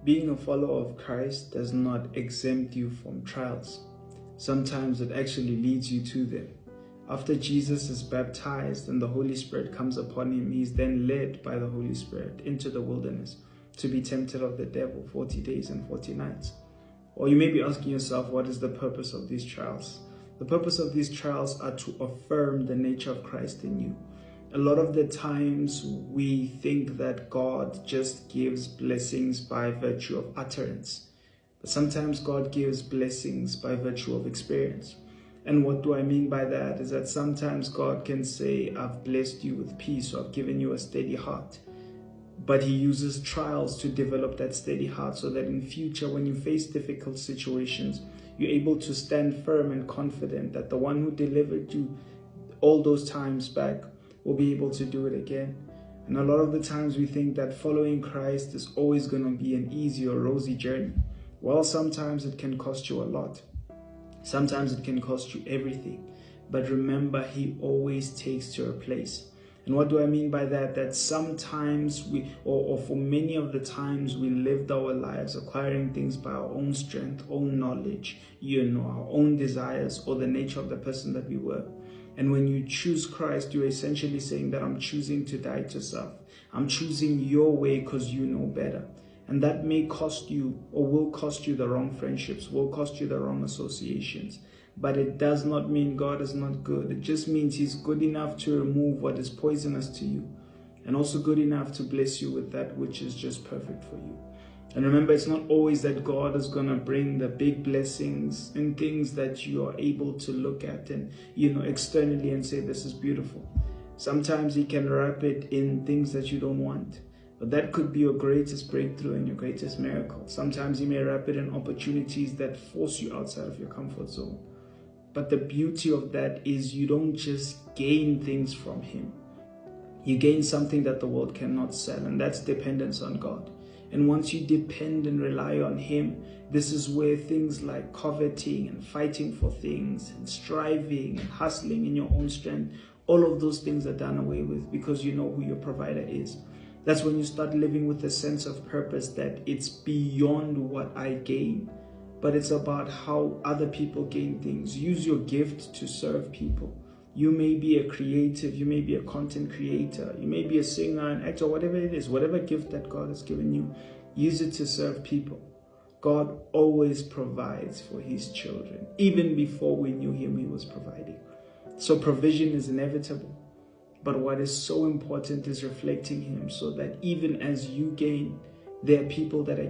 Being a follower of Christ does not exempt you from trials. Sometimes it actually leads you to them. After Jesus is baptized and the Holy Spirit comes upon him, he is then led by the Holy Spirit into the wilderness to be tempted of the devil 40 days and 40 nights. Or you may be asking yourself, what is the purpose of these trials? The purpose of these trials are to affirm the nature of Christ in you. A lot of the times we think that God just gives blessings by virtue of utterance. But sometimes God gives blessings by virtue of experience. And what do I mean by that? Is that sometimes God can say, I've blessed you with peace, or I've given you a steady heart. But he uses trials to develop that steady heart so that in future, when you face difficult situations, you're able to stand firm and confident that the one who delivered you all those times back will be able to do it again. And a lot of the times we think that following Christ is always going to be an easy or rosy journey. Well, sometimes it can cost you a lot. Sometimes it can cost you everything. But remember, he always takes to a place. And what do I mean by that? That sometimes or for many of the times we lived our lives acquiring things by our own strength, own knowledge, our own desires, or the nature of the person that we were. And when you choose Christ, you're essentially saying that I'm choosing to die to self. I'm choosing your way because you know better. And that may cost you, or will cost you, the wrong friendships, will cost you the wrong associations. But it does not mean God is not good. It just means he's good enough to remove what is poisonous to you, and also good enough to bless you with that which is just perfect for you. And remember, it's not always that God is going to bring the big blessings and things that you are able to look at and, externally and say, this is beautiful. Sometimes he can wrap it in things that you don't want. But that could be your greatest breakthrough and your greatest miracle. Sometimes he may wrap it in opportunities that force you outside of your comfort zone. But the beauty of that is you don't just gain things from him. You gain something that the world cannot sell, and that's dependence on God. And once you depend and rely on him, this is where things like coveting and fighting for things and striving and hustling in your own strength, all of those things are done away with because you know who your provider is. That's when you start living with a sense of purpose that it's beyond what I gain, but it's about how other people gain things. Use your gift to serve people. You may be a creative, you may be a content creator, you may be a singer, an actor, whatever it is, whatever gift that God has given you, use it to serve people. God always provides for his children. Even before we knew him, he was providing. So provision is inevitable. But what is so important is reflecting him so that even as you gain, there are people that are